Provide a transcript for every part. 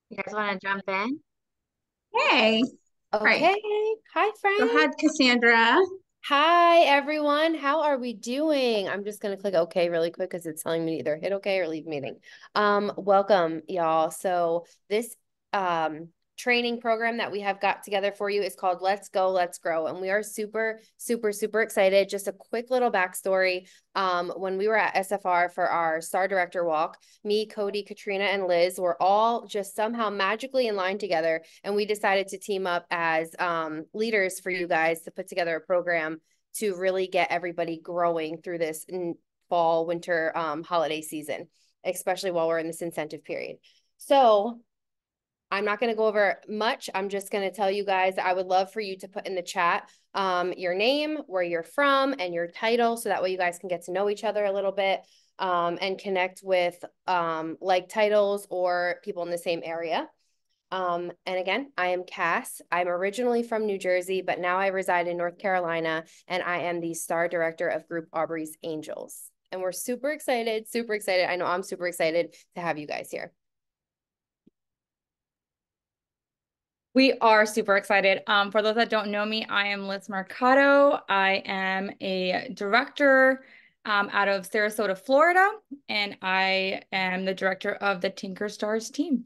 You guys want to jump in? Hey, all right. Okay. Hi, Go friend. ahead, Cassandra. Hi, everyone. How are we doing? I'm just gonna click OK really quick because it's telling me to either hit OK or leave meeting. Welcome, y'all. So this training program that we have got together for you is called Let's Go, Let's Grow. And we are super, super, super excited. Just a quick little backstory. When we were at SFR for our Star Director walk, me, Cody, Katrina, and Liz were all just somehow magically in line together. And we decided to team up as leaders for you guys to put together a program to really get everybody growing through this fall, winter holiday season, especially while we're in this incentive period. So I'm not going to go over much. I'm just going to tell you guys I would love for you to put in the chat your name, where you're from, and your title. So that way you guys can get to know each other a little bit and connect with like titles or people in the same area. And again, I am Cass. I'm originally from New Jersey, but now I reside in North Carolina, and I am the star director of Group Aubrey's Angels. And we're super excited, super excited. I know I'm super excited to have you guys here. We are super excited. For those that don't know me, I am Liz Mercado. I am a director out of Sarasota, Florida, and I am the director of the Tinker Stars team.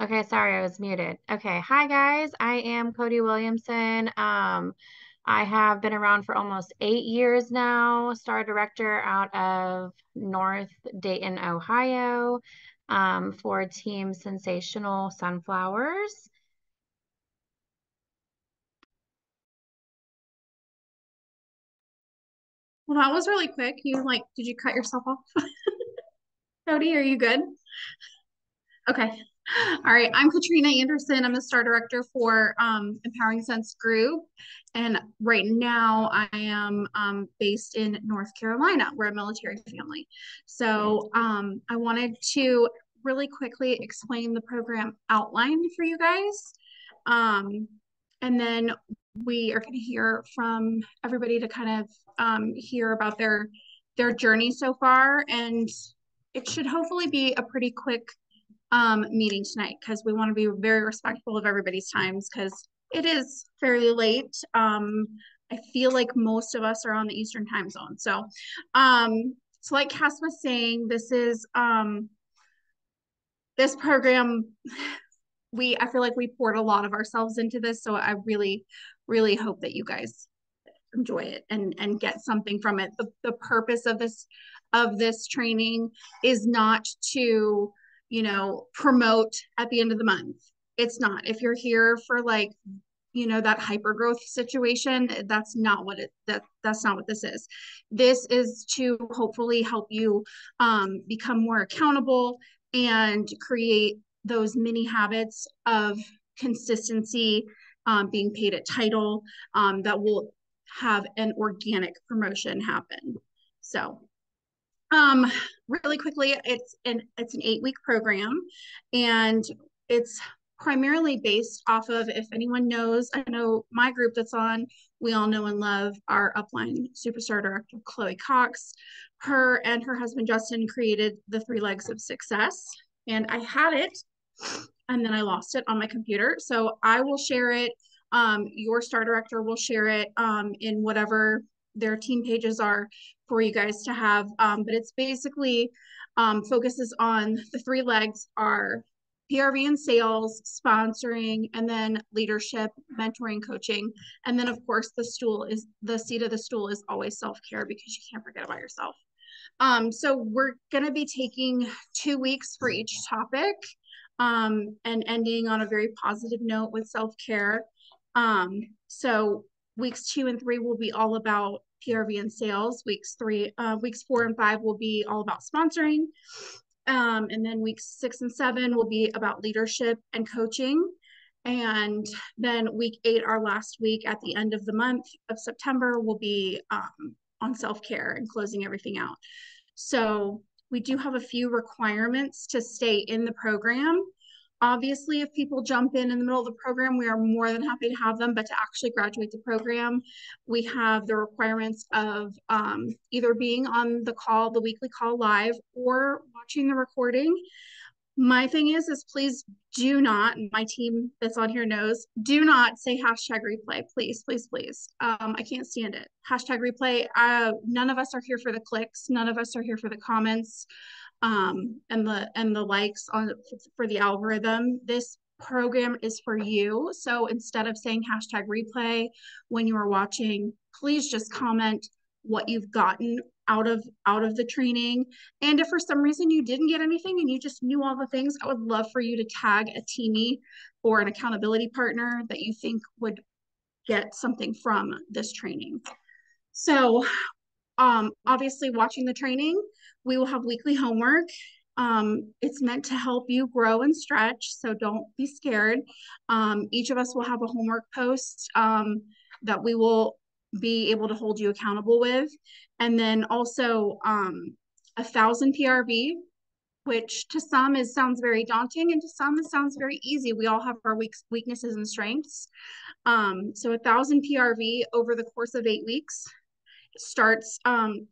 Okay, sorry, I was muted. Okay, hi guys. I am Cody Williamson. I have been around for almost 8 years now, star director out of North Dayton, Ohio, for Team Sensational Sunflowers. Well, that was really quick. Did you cut yourself off? Cody, are you good? Okay. All right. I'm Katrina Anderson. I'm the star director for Empowering Sense Group. And right now I am based in North Carolina. We're a military family. So I wanted to really quickly explain the program outline for you guys. And then we are going to hear from everybody to kind of hear about their journey so far. And it should hopefully be a pretty quick meeting tonight because we want to be very respectful of everybody's times because it is fairly late. I feel like most of us are on the Eastern time zone. So like Cass was saying, this program, I feel like we poured a lot of ourselves into this. So I really, really hope that you guys enjoy it and get something from it. The purpose of this training is not to, promote at the end of the month. It's not. If you're here for like, that hyper growth situation, that's not what this is. This is to hopefully help you become more accountable and create those mini habits of consistency, being paid at title, that will have an organic promotion happen. So um, really quickly, it's an 8-week program, and it's primarily based off of, if anyone knows, I know my group that's on, we all know and love our upline superstar director, Chloe Cox. Her and her husband Justin created the 3 legs of success, and I had it, and then I lost it on my computer. So I will share it. Your star director will share it in whatever their team pages are for you guys to have. But it's basically focuses on the 3 legs are PRV and sales, sponsoring, and then leadership, mentoring, coaching. And then of course the seat of the stool is always self-care because you can't forget about yourself. So we're going to be taking 2 weeks for each topic, and ending on a very positive note with self-care. So weeks 2 and 3 will be all about PRV and sales. Weeks 4 and 5 will be all about sponsoring. And then weeks 6 and 7 will be about leadership and coaching. And then week 8, our last week at the end of the month of September, will be on self-care and closing everything out. So we do have a few requirements to stay in the program. Obviously, if people jump in the middle of the program, we are more than happy to have them, but to actually graduate the program, we have the requirements of either being on the call, the weekly call live, or watching the recording. My thing is please do not, my team that's on here knows, do not say hashtag replay, please, please, please. I can't stand it. Hashtag replay. None of us are here for the clicks. None of us are here for the comments and the likes on for the algorithm. This program is for you. So instead of saying hashtag replay when you are watching, please just comment what you've gotten out of the training. And if for some reason you didn't get anything and you just knew all the things, I would love for you to tag a teamie or an accountability partner that you think would get something from this training. So obviously watching the training, we will have weekly homework. It's meant to help you grow and stretch, so don't be scared. Each of us will have a homework post that we will be able to hold you accountable with. And then also 1,000 PRV, which to some sounds very daunting, and to some it sounds very easy. We all have our weaknesses and strengths. So 1,000 PRV over the course of 8 weeks started on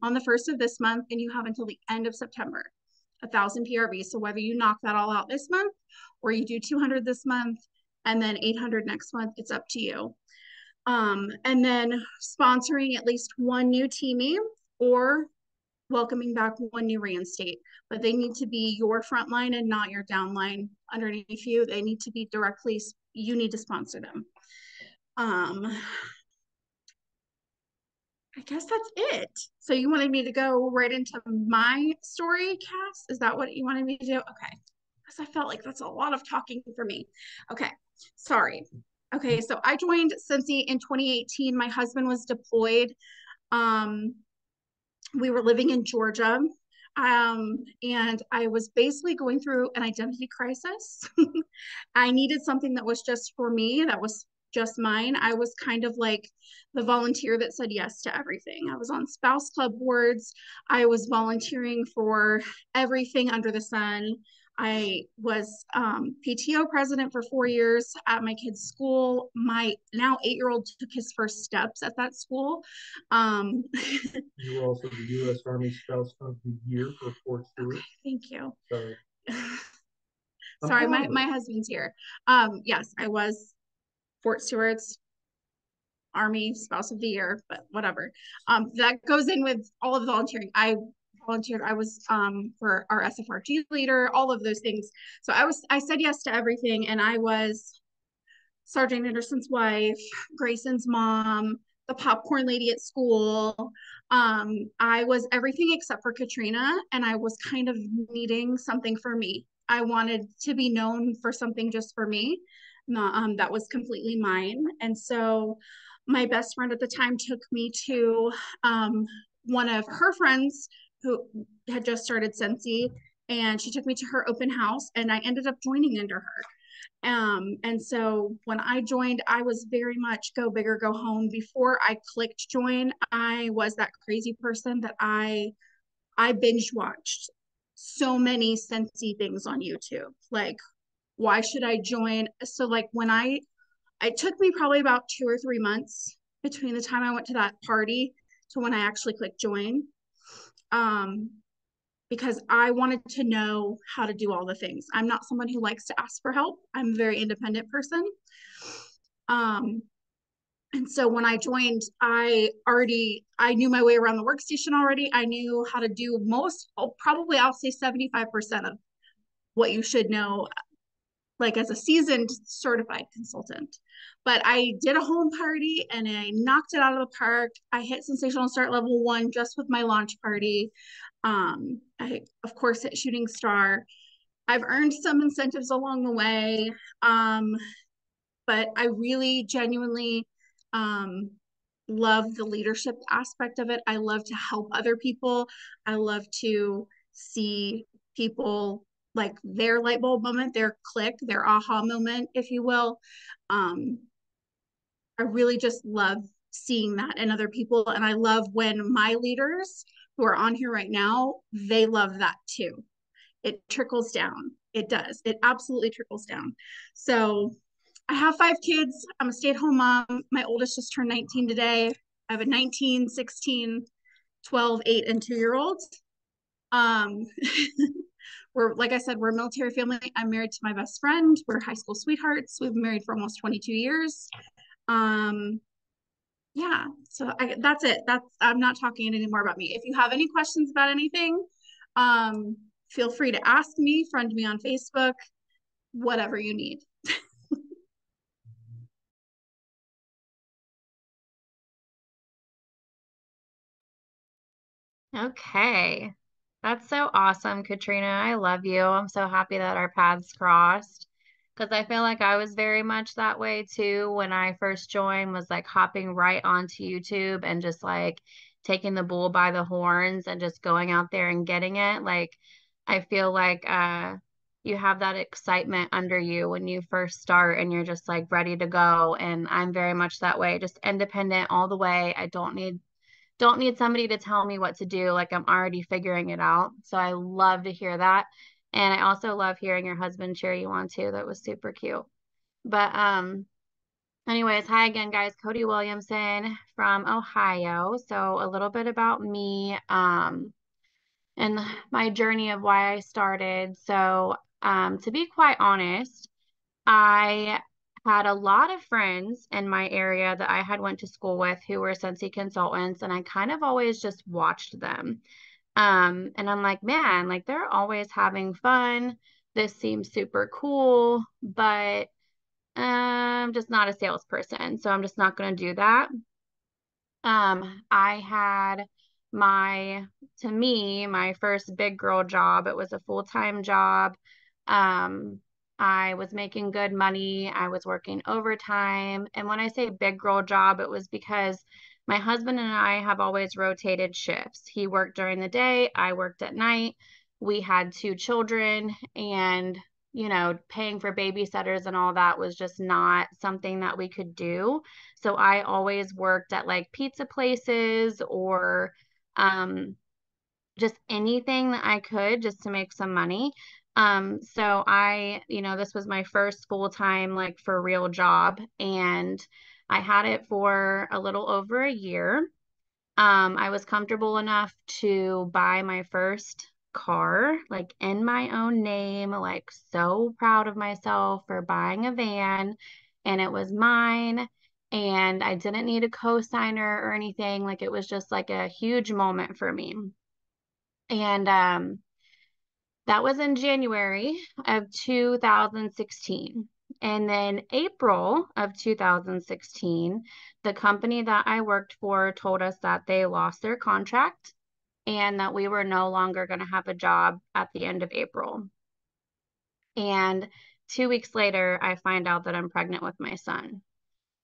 the 1st of this month, and you have until the end of September. 1,000 PRV. So whether you knock that all out this month, or you do 200 this month, and then 800 next month, it's up to you. And then sponsoring at least one new teamie or welcoming back one new reinstate, but they need to be your front line and not your downline underneath you. They need to be directly, you need to sponsor them. I guess that's it. So you wanted me to go right into my story, Cass? Is that what you wanted me to do? Okay. Because I felt like that's a lot of talking for me. Okay. Sorry. Okay. So I joined Scentsy in 2018. My husband was deployed. We were living in Georgia. And I was basically going through an identity crisis. I needed something that was just for me, that was just mine. I was kind of like the volunteer that said yes to everything. I was on spouse club boards. I was volunteering for everything under the sun. I was PTO president for 4 years at my kid's school. My now 8-year-old took his first steps at that school. You were also the U.S. Army Spouse of the Year for Fort Stewart. Okay, thank you. Sorry. Sorry, my husband's here. Yes, I was Fort Stewart's Army Spouse of the Year, but whatever. That goes in with all of the volunteering. I volunteered. I was for our SFRG leader, all of those things. So I said yes to everything, and I was Sergeant Anderson's wife, Grayson's mom, the popcorn lady at school. I was everything except for Katrina, and I was kind of needing something for me. I wanted to be known for something just for me, not, that was completely mine. And so my best friend at the time took me to one of her friends who had just started Scentsy, and she took me to her open house, and I ended up joining under her. And so when I joined, I was very much go big or go home. Before I clicked join, I was that crazy person that I binge watched so many Scentsy things on YouTube. Like, why should I join? So like when it took me probably about 2 or 3 months between the time I went to that party to when I actually clicked join. Because I wanted to know how to do all the things. I'm not someone who likes to ask for help. I'm a very independent person. And so when I joined, I knew my way around the workstation already. I knew how to do I'll say 75% of what you should know, like as a seasoned certified consultant. But I did a home party and I knocked it out of the park. I hit Sensational Start level 1 just with my launch party. I, of course, hit Shooting Star. I've earned some incentives along the way. But I really genuinely love the leadership aspect of it. I love to help other people. I love to see people like their light bulb moment, their click, their aha moment, if you will. I really just love seeing that in other people. And I love when my leaders who are on here right now, they love that too. It trickles down. It does. It absolutely trickles down. So I have 5 kids. I'm a stay-at-home mom. My oldest just turned 19 today. I have a 19, 16, 12, 8, and 2-year-olds. We're, like I said, we're a military family. I'm married to my best friend. We're high school sweethearts. We've been married for almost 22 years. Yeah, so that's it. I'm not talking anymore about me. If you have any questions about anything, feel free to ask me, friend me on Facebook, whatever you need. Okay. That's so awesome, Katrina. I love you. I'm so happy that our paths crossed because I feel like I was very much that way too when I first joined, was like hopping right onto YouTube and just like taking the bull by the horns and just going out there and getting it. Like I feel like you have that excitement under you when you first start and you're just like ready to go. And I'm very much that way, just independent all the way. I don't need somebody to tell me what to do. Like I'm already figuring it out. So I love to hear that. And I also love hearing your husband cheer you on too. That was super cute. But anyways, hi again guys. Cody Williamson from Ohio. So a little bit about me and my journey of why I started. So to be quite honest, I had a lot of friends in my area that I had went to school with who were Scentsy consultants, and I kind of always just watched them. And I'm like, man, like they're always having fun. This seems super cool, but I'm just not a salesperson, so I'm just not going to do that. I had to me, my first big girl job. It was a full-time job. Um, I was making good money. I was working overtime. And when I say big girl job, it was because my husband and I have always rotated shifts. He worked during the day, I worked at night. We had 2 children, and paying for babysitters and all that was just not something that we could do. So I always worked at like pizza places or just anything that I could just to make some money. So this was my first full-time, like for real job, and I had it for a little over a year. I was comfortable enough to buy my first car, like in my own name, like so proud of myself for buying a van, and it was mine. And I didn't need a co-signer or anything. Like it was just like a huge moment for me. And that was in January of 2016. And then April of 2016, the company that I worked for told us that they lost their contract and that we were no longer going to have a job at the end of April. And 2 weeks later, I find out that I'm pregnant with my son.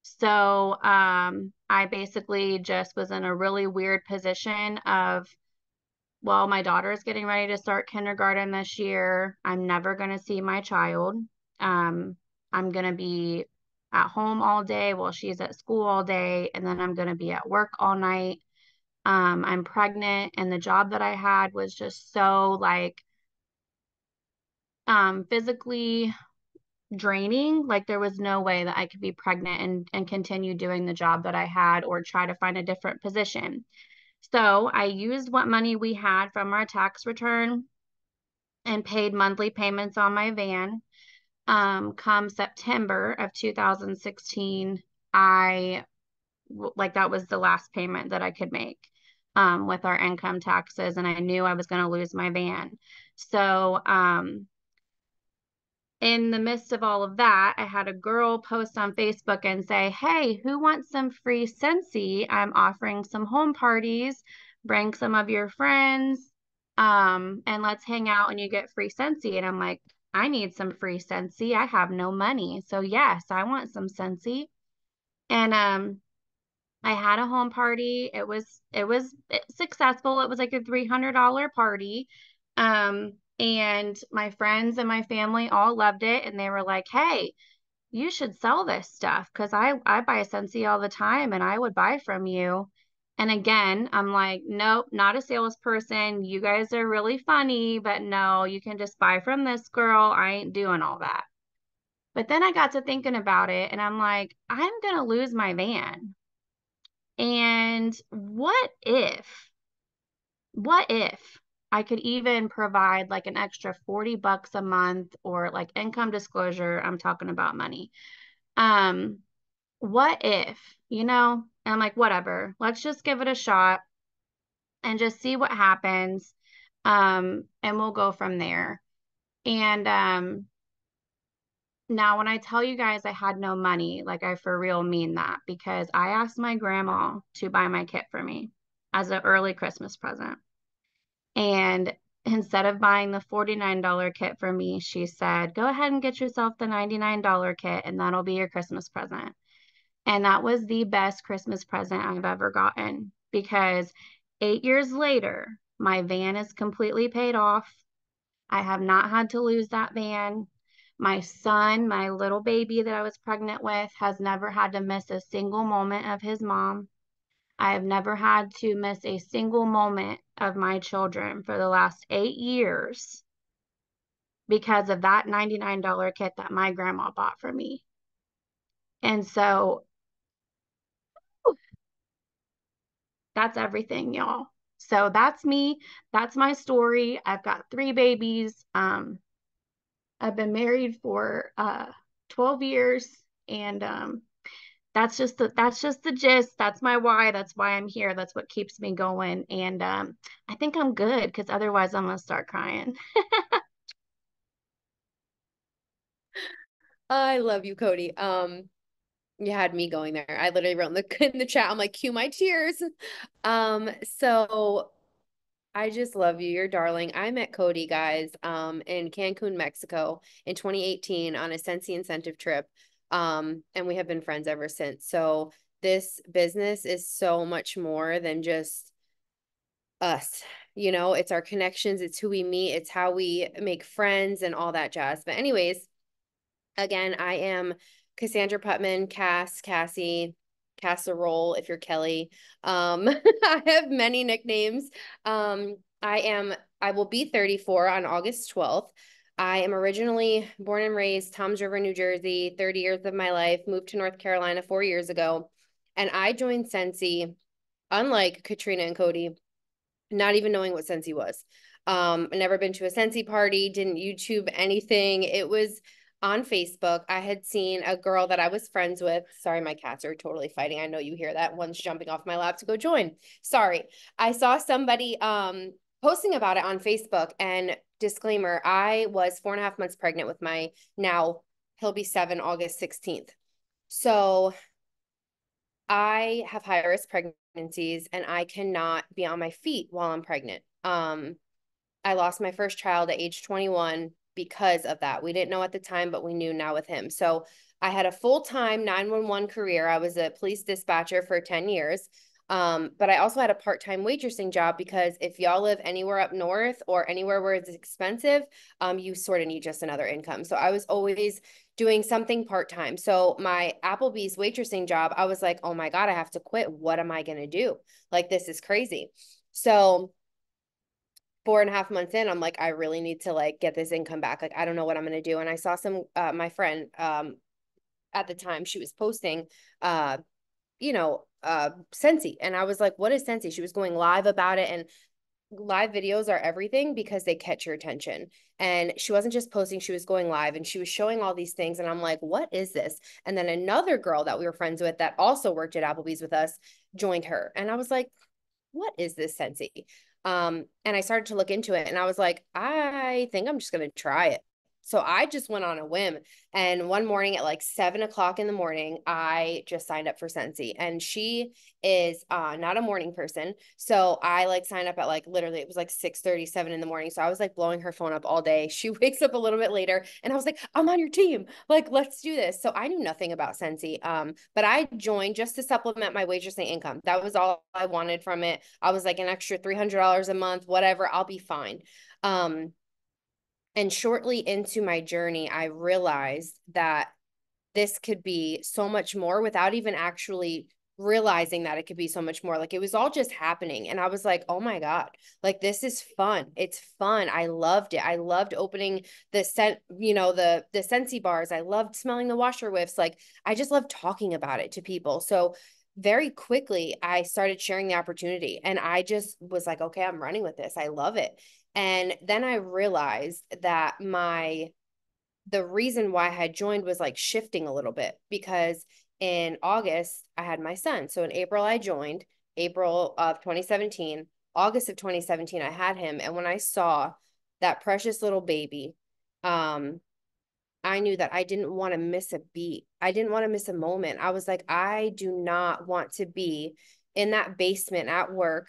So I basically just was in a really weird position of, well, my daughter is getting ready to start kindergarten this year. I'm never going to see my child. I'm going to be at home all day while she's at school all day, and then I'm going to be at work all night. I'm pregnant, and the job that I had was just so like physically draining. Like there was no way that I could be pregnant and continue doing the job that I had or try to find a different position. So I used what money we had from our tax return and paid monthly payments on my van. Come September of 2016, that was the last payment that I could make with our income taxes, and I knew I was going to lose my van. So in the midst of all of that, I had a girl post on Facebook and say, hey, who wants some free Scentsy? I'm offering some home parties. Bring some of your friends and let's hang out and you get free Scentsy. And I'm like, I need some free Scentsy. I have no money. So yes, I want some Scentsy. And I had a home party. It was successful. It was like a $300 party. And my friends and my family all loved it. And they were like, hey, you should sell this stuff because I buy Scentsy all the time and I would buy from you. And again, I'm like, nope, not a salesperson. You guys are really funny, but no, you can just buy from this girl. I ain't doing all that. But then I got to thinking about it and I'm like, I'm going to lose my van. And what if I could even provide like an extra $40 a month or like income disclosure? I'm talking about money. What if, and I'm like, whatever, let's just give it a shot and just see what happens. And we'll go from there. And now when I tell you guys I had no money, like I for real mean that, because I asked my grandma to buy my kit for me as an early Christmas present. And instead of buying the $49 kit for me, she said, go ahead and get yourself the $99 kit and that'll be your Christmas present. And that was the best Christmas present I've ever gotten, because 8 years later, my van is completely paid off. I have not had to lose that van. My son, my little baby that I was pregnant with, has never had to miss a single moment of his mom. I have never had to miss a single moment of my children for the last 8 years because of that $99 kit that my grandma bought for me. And so that's everything, y'all. So that's me. That's my story. I've got 3 babies. I've been married for 12 years, and that's just the gist. That's my why. That's why I'm here. That's what keeps me going. And I think I'm good, because otherwise I'm gonna start crying. I love you, Cody. You had me going there. I literally wrote in the chat, I'm like, cue my tears. So I just love you. You're darling. I met Cody, guys, in Cancun, Mexico in 2018 on a Scentsy incentive trip. And we have been friends ever since. So this business is so much more than just us. It's our connections, it's who we meet, it's how we make friends and all that jazz. But anyways, again, I am Cassandra Putman, Cassie, Casserole, if you're Kelly. I have many nicknames. I will be 34 on August 12th. I am originally born and raised Toms River, New Jersey, 30 years of my life, moved to North Carolina 4 years ago. And I joined Scentsy, unlike Katrina and Cody, not even knowing what Scentsy was. I never been to a Scentsy party, didn't YouTube anything. It was on Facebook. I had seen a girl that I was friends with. Sorry, my cats are totally fighting. I know you hear that. One's jumping off my lap to go join. Sorry. I saw somebody posting about it on Facebook, and disclaimer, I was 4.5 months pregnant with my now, he'll be 7, August 16th. So I have high risk pregnancies and I cannot be on my feet while I'm pregnant. I lost my first child at age 21 because of that. We didn't know at the time, but we knew now with him. So I had a full-time 911 career. I was a police dispatcher for 10 years. But I also had a part-time waitressing job, because if y'all live anywhere up north or anywhere where it's expensive, you sort of need just another income. So I was always doing something part-time. So my Applebee's waitressing job, I was like, oh my God, I have to quit. What am I going to do? Like, this is crazy. So 4.5 months in, I'm like, I really need to like get this income back. Like, I don't know what I'm going to do. And I saw my friend, at the time, she was posting, Scentsy. And I was like, what is Scentsy? She was going live about it. And live videos are everything because they catch your attention. And she wasn't just posting, she was going live and she was showing all these things. And I'm like, what is this? And then another girl that we were friends with that also worked at Applebee's with us joined her. And I was like, what is this Scentsy? And I started to look into it and I was like, I think I'm just going to try it. So I just went on a whim. And one morning at like 7 o'clock in the morning, I just signed up for Scentsy. And she is not a morning person. So I like signed up at like literally it was like 6:37 in the morning. So I was like blowing her phone up all day. She wakes up a little bit later and I was like, I'm on your team. Like, let's do this. So I knew nothing about Scentsy. But I joined just to supplement my waitressing income. That was all I wanted from it. I was like an extra $300 a month, whatever, I'll be fine. And shortly into my journey, I realized that this could be so much more without even actually realizing that it could be so much more. Like it was all just happening. And I was like, oh my God, like this is fun. It's fun. I loved it. I loved opening the scent, the Scentsy bars. I loved smelling the washer whiffs. Like I just loved talking about it to people. So very quickly I started sharing the opportunity and I just was like, okay, I'm running with this. I love it. And then I realized that the reason why I had joined was like shifting a little bit because in August I had my son. So in April I joined, April of 2017, August of 2017 I had him, and when I saw that precious little baby, I knew that I didn't want to miss a beat. I didn't want to miss a moment. I was like, I do not want to be in that basement at work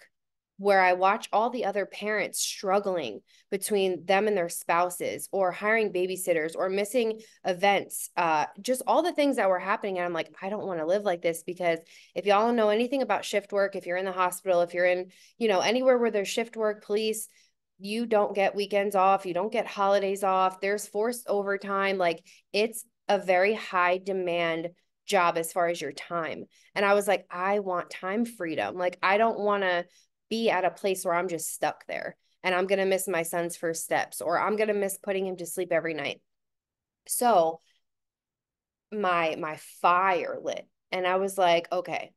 where I watch all the other parents struggling between them and their spouses or hiring babysitters or missing events, just all the things that were happening. And I'm like, I don't want to live like this, because if y'all know anything about shift work, if you're in the hospital, if you're in, anywhere where there's shift work, police, you don't get weekends off, you don't get holidays off, there's forced overtime. Like it's a very high demand job as far as your time. And I was like, I want time freedom. Like I don't want to be at a place where I'm just stuck there and I'm going to miss my son's first steps, or I'm going to miss putting him to sleep every night. So my fire lit and I was like, okay,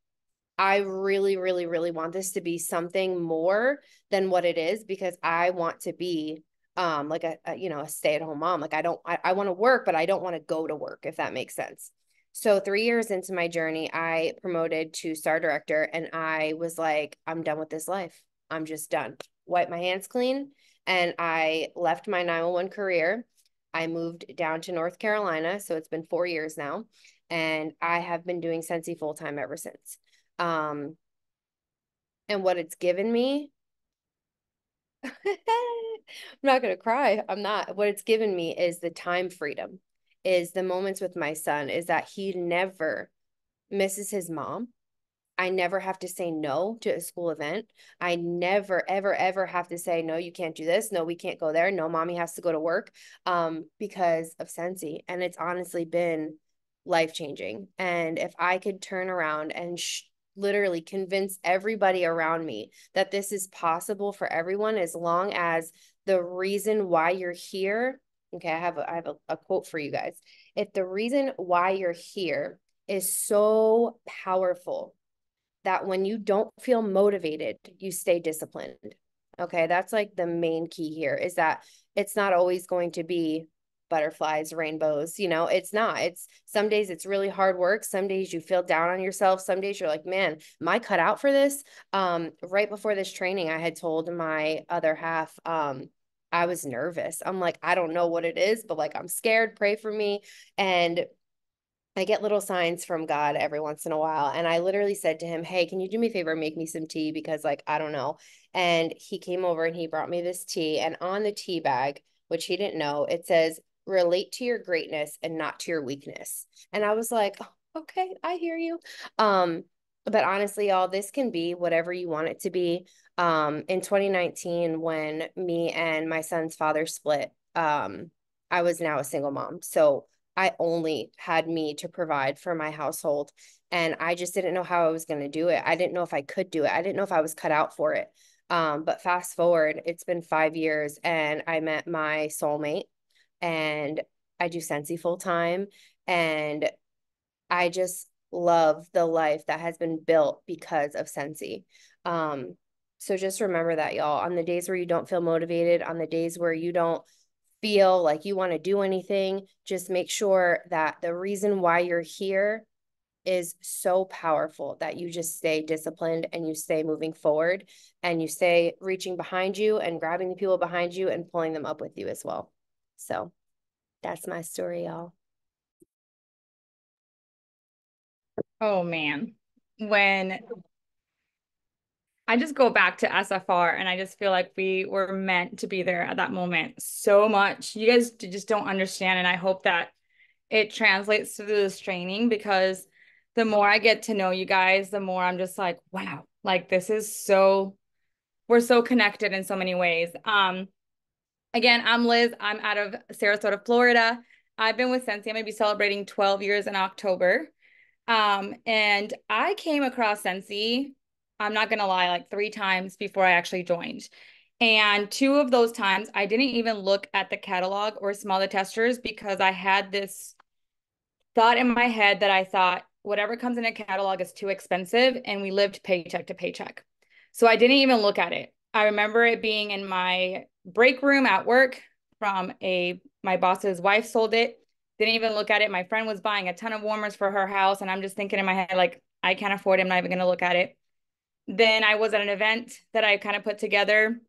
I really, really, really want this to be something more than what it is, because I want to be like a stay-at-home mom. Like I want to work, but I don't want to go to work, if that makes sense. So 3 years into my journey, I promoted to star director and I was like, I'm done with this life. I'm just done. Wipe my hands clean. And I left my 911 career. I moved down to North Carolina. So it's been 4 years now. And I have been doing Scentsy full-time ever since. And what it's given me, I'm not going to cry. I'm not. What it's given me is the time freedom, is the moments with my son, is that he never misses his mom. I never have to say no to a school event. I never, ever, ever have to say, no, you can't do this. No, we can't go there. No, mommy has to go to work because of Scentsy. And it's honestly been life-changing. And if I could turn around and literally convince everybody around me that this is possible for everyone, as long as the reason why you're here. Okay, I have a quote for you guys. If the reason why you're here is so powerful that when you don't feel motivated, you stay disciplined. Okay, that's like the main key here, is that it's not always going to be butterflies, rainbows, it's not. It's some days it's really hard work. Some days you feel down on yourself. Some days you're like, man, am I cut out for this? Right before this training, I had told my other half, I was nervous. I'm like, I don't know what it is, but like, I'm scared, pray for me. And I get little signs from God every once in a while. And I literally said to him, hey, can you do me a favor, make me some tea? Because like, I don't know. And he came over and he brought me this tea. And on the tea bag, which he didn't know, it says, relate to your greatness and not to your weakness. And I was like, oh, okay, I hear you. But honestly, y'all, this can be whatever you want it to be. In 2019, when me and my son's father split, I was now a single mom. So I only had me to provide for my household. And I just didn't know how I was going to do it. I didn't know if I could do it. I didn't know if I was cut out for it. But fast forward, it's been 5 years and I met my soulmate and I do Scentsy full time. And I just love the life that has been built because of Scentsy. So just remember that, y'all, on the days where you don't feel motivated, on the days where you don't feel like you want to do anything, just make sure that the reason why you're here is so powerful that you just stay disciplined and you stay moving forward and you stay reaching behind you and grabbing the people behind you and pulling them up with you as well. So that's my story, y'all. Oh man, when I just go back to SFR and I just feel like we were meant to be there at that moment so much. You guys just don't understand. And I hope that it translates through this training, because the more I get to know you guys, the more I'm just like, wow, like this is we're so connected in so many ways. Again, I'm Liz. I'm out of Sarasota, Florida. I've been with Scentsy. I'm going to be celebrating 12 years in October. And I came across Scentsy, I'm not gonna lie, like 3 times before I actually joined. And 2 of those times, I didn't even look at the catalog or smell the testers because I had this thought in my head that I thought whatever comes in a catalog is too expensive, and we lived paycheck to paycheck. So I didn't even look at it. I remember it being in my break room at work from my boss's wife sold it. Didn't even look at it. My friend was buying a ton of warmers for her house, and I'm just thinking in my head, like, I can't afford it. I'm not even going to look at it. Then I was at an event that I kind of put together,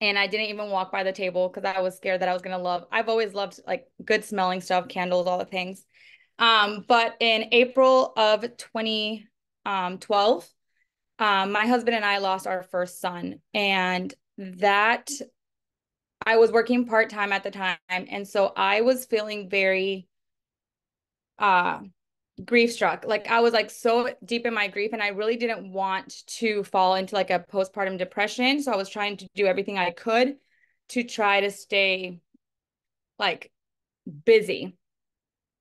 and I didn't even walk by the table because I was scared that I was going to love. I've always loved like good smelling stuff, candles, all the things. But in April of 2012, my husband and I lost our first son, and that I was working part-time at the time. And so I was feeling very grief struck. Like I was like so deep in my grief, and I really didn't want to fall into like a postpartum depression. So I was trying to do everything I could to try to stay like busy.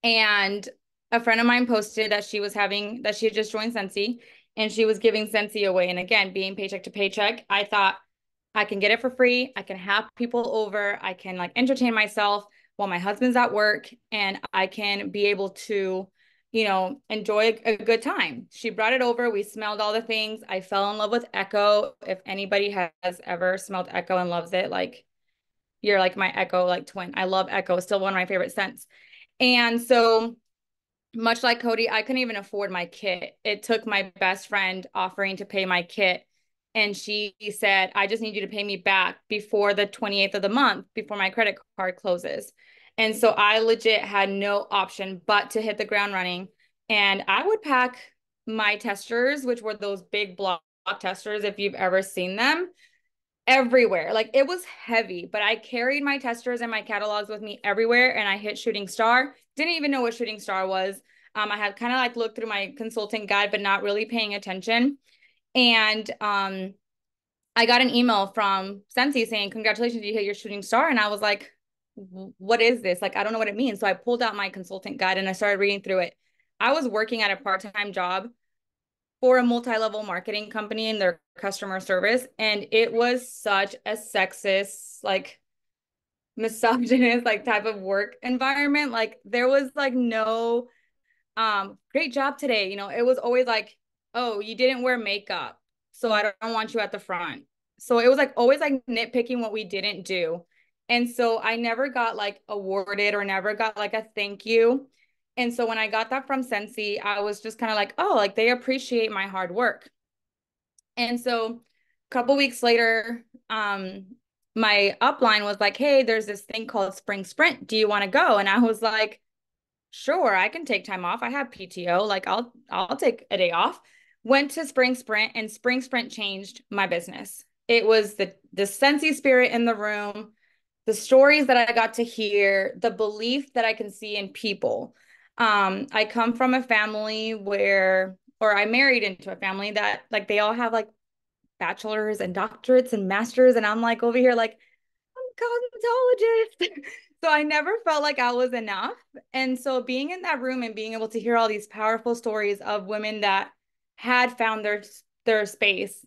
And a friend of mine posted that she had just joined Scentsy, and she was giving Scentsy away. And again, being paycheck to paycheck, I thought I can get it for free. I can have people over. I can like entertain myself while my husband's at work, and I can be able to, enjoy a good time. She brought it over. We smelled all the things. I fell in love with Echo. If anybody has ever smelled Echo and loves it, like you're like my Echo like twin. I love Echo. It's still one of my favorite scents. And so much like Cody, I couldn't even afford my kit. It took my best friend offering to pay my kit. And she said, I just need you to pay me back before the 28th of the month, before my credit card closes. And so I legit had no option but to hit the ground running. And I would pack my testers, which were those big block testers, if you've ever seen them, everywhere. Like it was heavy, but I carried my testers and my catalogs with me everywhere. And I hit Shooting Star. Didn't even know what Shooting Star was. I had kind of like looked through my consultant guide, but not really paying attention. And I got an email from Scentsy saying, congratulations, you hit your Shooting Star. And I was like, what is this? Like, I don't know what it means. So I pulled out my consultant guide and I started reading through it. I was working at a part-time job for a multi-level marketing company in their customer service. And it was such a sexist, like misogynist, like type of work environment. Like there was like no, great job today. It was always like, oh, you didn't wear makeup, so I don't want you at the front. So it was like always like nitpicking what we didn't do. And so I never got like awarded or never got like a thank you. And so when I got that from Scentsy, I was just kind of like, oh, like they appreciate my hard work. And so a couple weeks later, my upline was like, hey, there's this thing called Spring Sprint. Do you want to go? And I was like, sure, I can take time off. I have PTO. Like I'll take a day off. Went to Spring Sprint, and Spring Sprint changed my business. It was the Scentsy spirit in the room, the stories that I got to hear, the belief that I can see in people. I come from a family or I married into a family that like they all have like bachelors and doctorates and masters, and I'm like over here like I'm a cosmetologist. So I never felt like I was enough. And so being in that room and being able to hear all these powerful stories of women that had found their space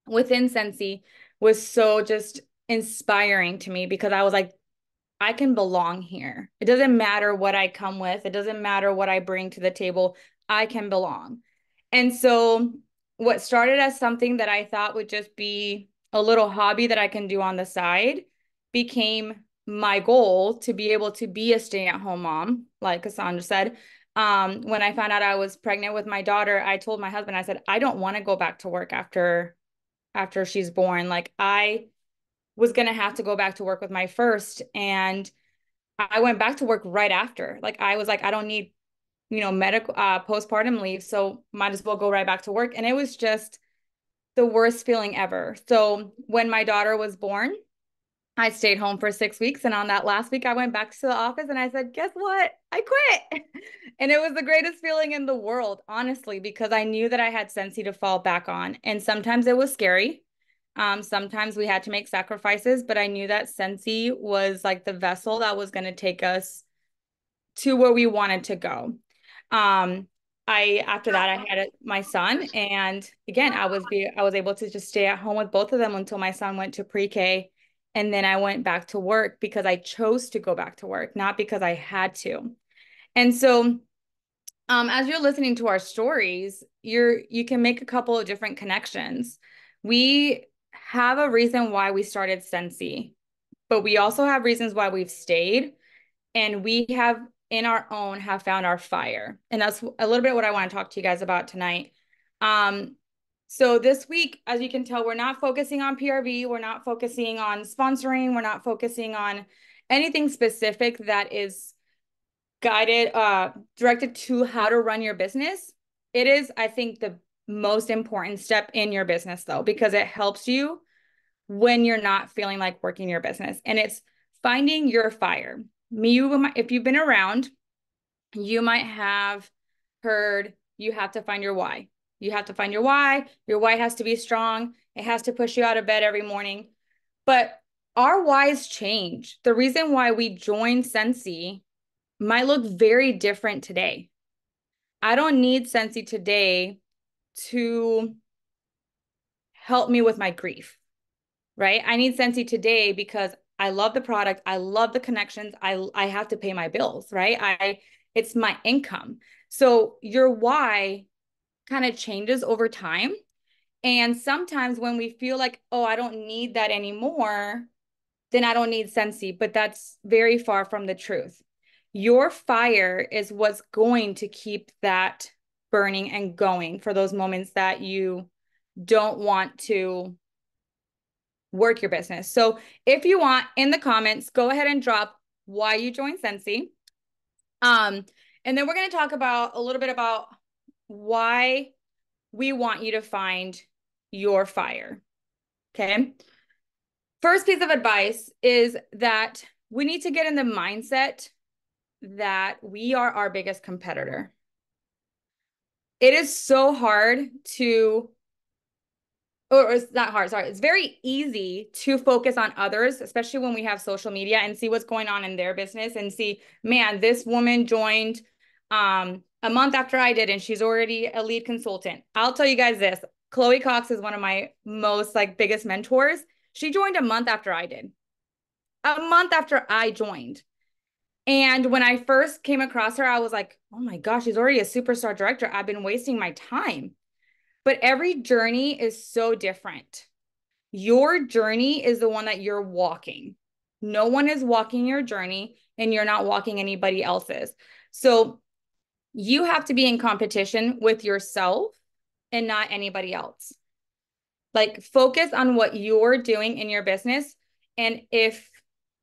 within Scentsy was so just inspiring to me, because I was like, I can belong here. It doesn't matter what I come with. It doesn't matter what I bring to the table. I can belong. And so what started as something that I thought would just be a little hobby that I can do on the side became my goal to be able to be a stay-at-home mom, like Cassandra said. When I found out I was pregnant with my daughter, I told my husband, I said, I don't want to go back to work after she's born. Like I was going to have to go back to work with my first. And I went back to work right after. Like I was like, I don't need, medical postpartum leave. So might as well go right back to work. And it was just the worst feeling ever. So when my daughter was born, I stayed home for 6 weeks. And on that last week, I went back to the office and I said, guess what? I quit. And it was the greatest feeling in the world, honestly, because I knew that I had Scentsy to fall back on. And sometimes it was scary. Sometimes we had to make sacrifices, but I knew that Scentsy was like the vessel that was going to take us to where we wanted to go. after that I had my son, and again I was able to just stay at home with both of them until my son went to pre-K, and then I went back to work because I chose to go back to work, not because I had to. And so as you're listening to our stories, you can make a couple of different connections. We have a reason why we started Scentsy, but we also have reasons why we've stayed, and we have in our own have found our fire. And that's a little bit what I want to talk to you guys about tonight. So this week, as you can tell, we're not focusing on PRV. We're not focusing on sponsoring. We're not focusing on anything specific that is directed to how to run your business. It is, I think, the most important step in your business though, because it helps you when you're not feeling like working your business, and it's finding your fire. If you've been around, you might have heard you have to find your why. You have to find your why. Your why has to be strong. It has to push you out of bed every morning. But our whys change. The reason why we joined Scentsy might look very different today. I don't need Scentsy today to help me with my grief, right? I need Scentsy today because I love the product. I love the connections. I have to pay my bills, right? It's my income. So your why kind of changes over time. And sometimes when we feel like, oh, I don't need that anymore, then I don't need Scentsy, but that's very far from the truth. Your fire is what's going to keep that burning and going for those moments that you don't want to work your business. So if you want, in the comments, go ahead and drop why you joined Scentsy. And then we're going to talk about a little bit about why we want you to find your fire. Okay. First piece of advice is that we need to get in the mindset that we are our biggest competitor. It is so hard to, or it's not hard, sorry. It's very easy to focus on others, especially when we have social media, and see what's going on in their business and see, man, this woman joined a month after I did, and she's already a lead consultant. I'll tell you guys this. Chloe Cox is one of my most biggest mentors. She joined a month after I did. A month after I joined. And when I first came across her, I was like, oh my gosh, she's already a superstar director. I've been wasting my time. But every journey is so different. Your journey is the one that you're walking. No one is walking your journey, and you're not walking anybody else's. So you have to be in competition with yourself and not anybody else. Focus on what you're doing in your business. And if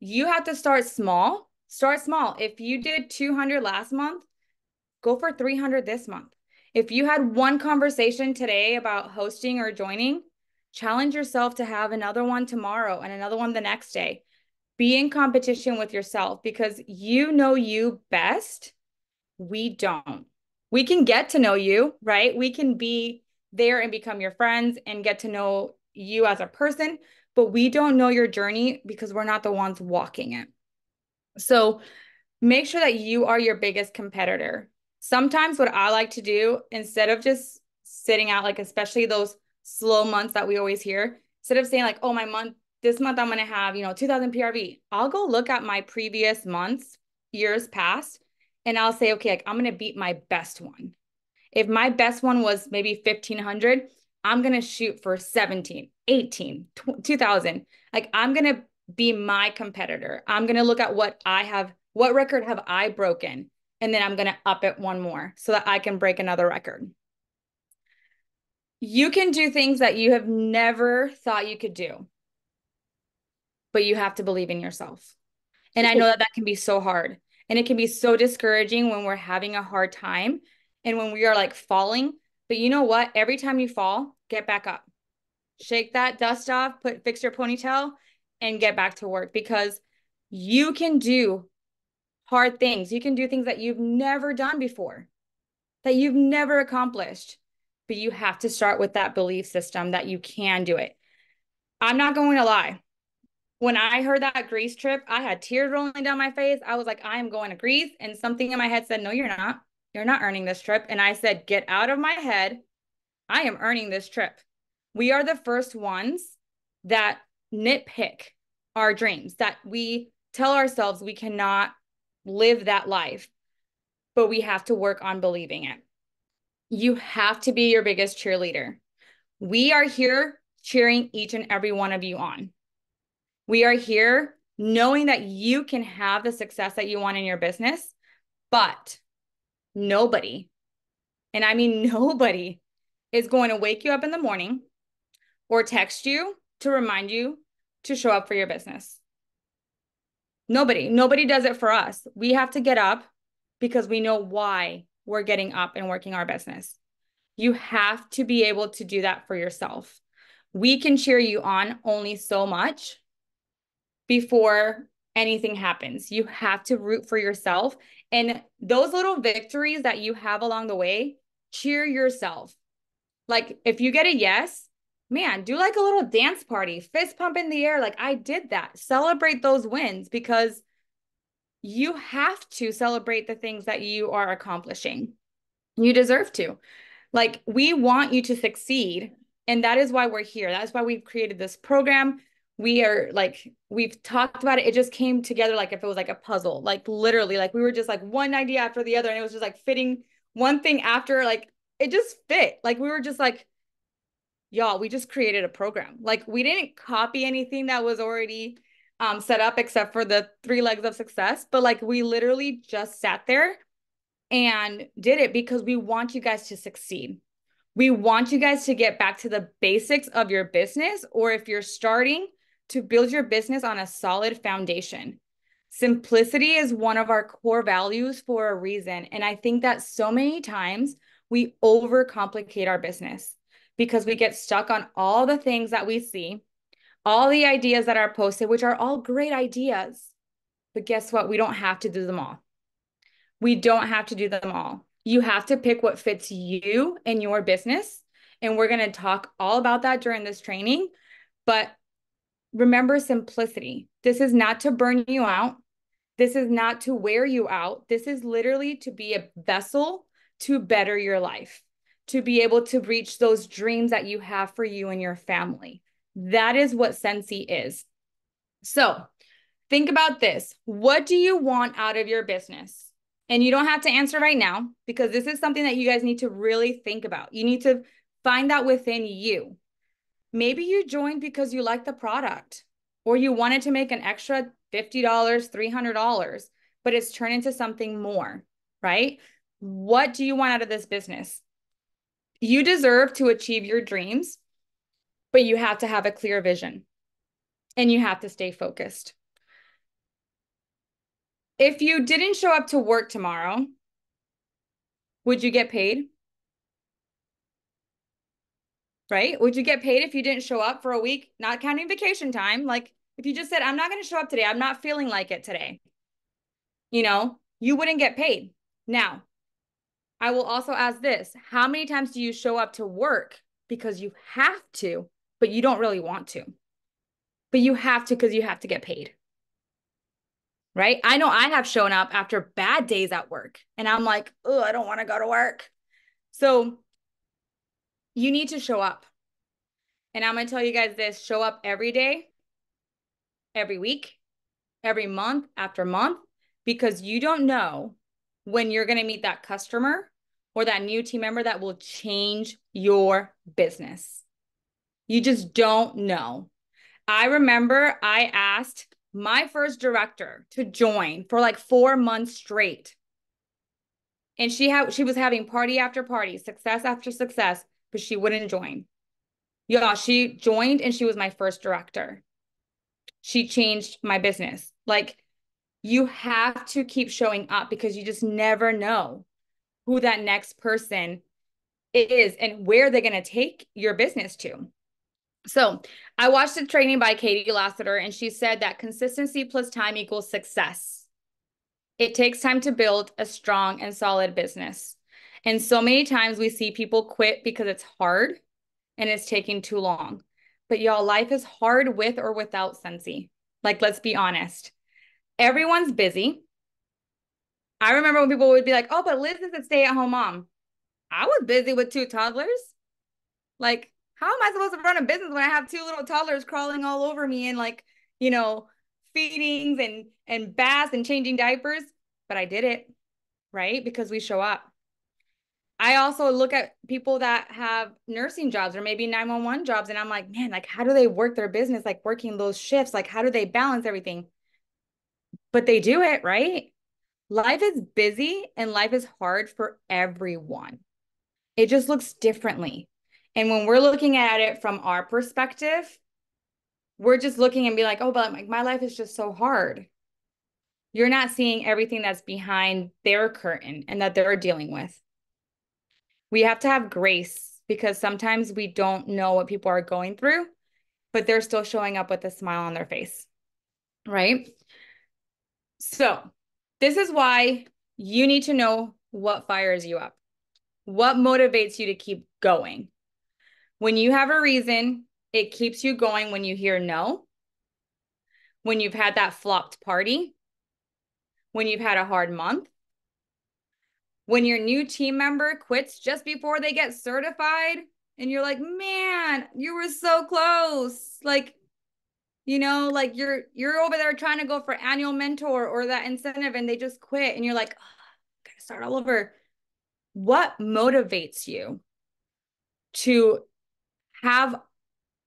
you have to start small, start small. If you did 200 last month, go for 300 this month. If you had one conversation today about hosting or joining, challenge yourself to have another one tomorrow and another one the next day. Be in competition with yourself, because you know you best. We don't. We can get to know you, right? We can be there and become your friends and get to know you as a person, but we don't know your journey because we're not the ones walking it. So make sure that you are your biggest competitor. Sometimes what I like to do, instead of just sitting out, especially those slow months that we always hear, instead of saying oh, this month I'm going to have, 2,000 PRV, I'll go look at my previous months, years past, and I'll say, okay, I'm going to beat my best one. If my best one was maybe 1,500, I'm going to shoot for 17, 18, 2,000. I'm going to be my competitor. I'm going to look at what record have I broken? And then I'm going to up it one more so that I can break another record. You can do things that you have never thought you could do, but you have to believe in yourself. And I know that can be so hard. And it can be so discouraging when we're having a hard time and when we are falling. But you know what? Every time you fall, get back up. Shake that dust off, fix your ponytail, and get back to work, because you can do hard things. You can do things that you've never done before, that you've never accomplished. But you have to start with that belief system that you can do it. I'm not going to lie. When I heard that Greece trip, I had tears rolling down my face. I was like, I am going to Greece. And something in my head said, no, you're not. you're not earning this trip. And I said, get out of my head. I am earning this trip. We are the first ones that nitpick our dreams, that we tell ourselves we cannot live that life, but we have to work on believing it. You have to be your biggest cheerleader. We are here cheering each and every one of you on. We are here knowing that you can have the success that you want in your business, but nobody, and I mean nobody, is going to wake you up in the morning or text you to remind you to show up for your business. Nobody does it for us. We have to get up because we know why we're getting up and working our business. You have to be able to do that for yourself. We can cheer you on only so much before anything happens. You have to root for yourself. And those little victories that you have along the way, cheer yourself. Like if you get a yes, man, do like a little dance party, fist pump in the air. Like I did that. Celebrate those wins because you have to celebrate the things that you are accomplishing. You deserve to. Like we want you to succeed. And that is why we're here. That's why we've created this program. We are like, we've talked about it. It just came together like if it was like a puzzle, like literally, like we were just like one idea after the other. And it was just like fitting one thing after, like it just fit. Like we were just like, y'all, we just created a program. Like we didn't copy anything that was already set up except for the 3 legs of success. But like we literally just sat there and did it because we want you guys to succeed. We want you guys to get back to the basics of your business, or if you're starting to build your business on a solid foundation. Simplicity is one of our core values for a reason. And I think that so many times we overcomplicate our business because we get stuck on all the things that we see, all the ideas that are posted, which are all great ideas. But guess what? We don't have to do them all. We don't have to do them all. You have to pick what fits you and your business. And we're going to talk all about that during this training. But remember simplicity. This is not to burn you out. This is not to wear you out. This is literally to be a vessel to better your life, to be able to reach those dreams that you have for you and your family. That is what Scentsy is. So think about this. What do you want out of your business? And you don't have to answer right now because this is something that you guys need to really think about. You need to find that within you. Maybe you joined because you like the product or you wanted to make an extra $50, $300, but it's turned into something more, right? What do you want out of this business? You deserve to achieve your dreams, but you have to have a clear vision and you have to stay focused. If you didn't show up to work tomorrow, would you get paid? Right? Would you get paid if you didn't show up for a week, not counting vacation time? Like if you just said, I'm not going to show up today, I'm not feeling like it today, you know, you wouldn't get paid. Now, I will also ask this. How many times do you show up to work because you have to, but you don't really want to? But you have to because you have to get paid. Right? I know I have shown up after bad days at work and I'm like, oh, I don't want to go to work. So you need to show up. And I'm going to tell you guys this, show up every day, every week, every month after month, because you don't know when you're going to meet that customer or that new team member that will change your business. You just don't know. I remember I asked my first director to join for like 4 months straight. And she was having party after party, success after success, but she wouldn't join. Yeah, she joined and she was my first director. She changed my business. Like you have to keep showing up because you just never know who that next person is and where they're going to take your business to. So I watched a training by Katie Lassiter, and she said that consistency plus time equals success. It takes time to build a strong and solid business. And so many times we see people quit because it's hard and it's taking too long. But y'all, life is hard with or without Scentsy. Like, let's be honest. Everyone's busy. I remember when people would be like, oh, but Liz is a stay-at-home mom. I was busy with 2 toddlers. Like, how am I supposed to run a business when I have 2 little toddlers crawling all over me and like, you know, feedings and baths and changing diapers? But I did it, right? Because we show up. I also look at people that have nursing jobs or maybe 911 jobs, and I'm like, man, like, how do they work their business? Like working those shifts, like, how do they balance everything? But they do it, right? Life is busy and life is hard for everyone. It just looks differently. And when we're looking at it from our perspective, we're just looking and be like, oh, but like my life is just so hard. You're not seeing everything that's behind their curtain and that they're dealing with. We have to have grace because sometimes we don't know what people are going through, but they're still showing up with a smile on their face, right? So this is why you need to know what fires you up, what motivates you to keep going. When you have a reason, it keeps you going when you hear no, when you've had that flopped party, when you've had a hard month, when your new team member quits just before they get certified and you're like, man, you were so close. Like, you know, like you're over there trying to go for annual mentor or that incentive and they just quit and you're like, oh, gotta start all over. What motivates you to have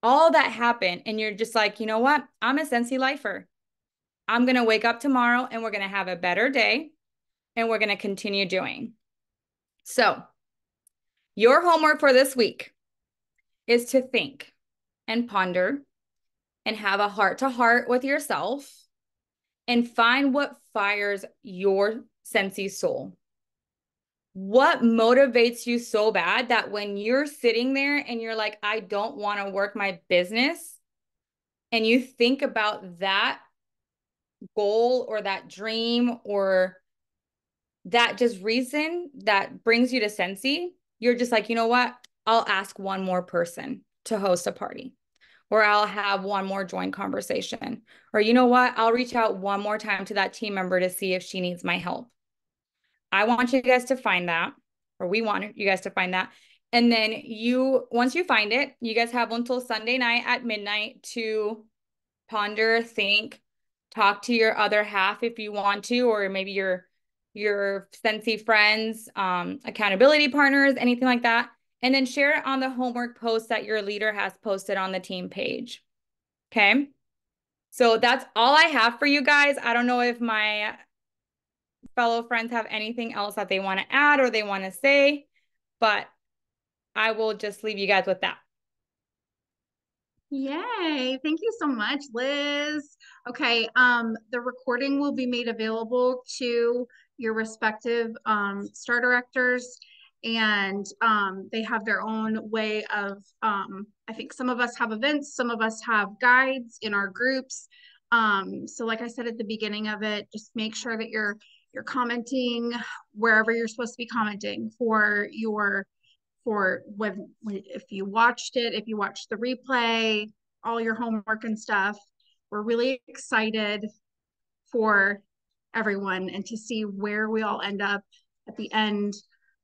all that happen and you're just like, you know what? I'm a Scentsy lifer. I'm going to wake up tomorrow and we're going to have a better day and we're going to continue doing. So your homework for this week is to think and ponder and have a heart-to-heart with yourself and find what fires your Scentsy soul. What motivates you so bad that when you're sitting there and you're like, I don't want to work my business, and you think about that goal or that dream or that just reason that brings you to Scentsy, you're just like, you know what? I'll ask one more person to host a party, or I'll have one more joint conversation, or you know what? I'll reach out one more time to that team member to see if she needs my help. I want you guys to find that, or we want you guys to find that. And then once you find it, you guys have until Sunday night at midnight to ponder, think, talk to your other half if you want to, or maybe your Scentsy friends, accountability partners, anything like that. And then share it on the homework post that your leader has posted on the team page. Okay. So that's all I have for you guys. I don't know if my fellow friends have anything else that they want to add or they want to say, but I will just leave you guys with that. Yay. Thank you so much, Liz. Okay. The recording will be made available to your respective STAR directors, and they have their own way of, I think some of us have events, some of us have guides in our groups. So like I said at the beginning of it, just make sure that you're commenting wherever you're supposed to be commenting for when if you watched it, if you watched the replay, all your homework and stuff. We're really excited for everyone and to see where we all end up at the end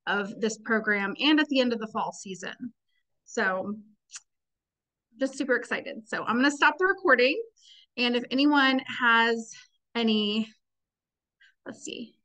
of this program and at the end of the fall season. So just super excited. So I'm going to stop the recording. And if anyone has any, let's see,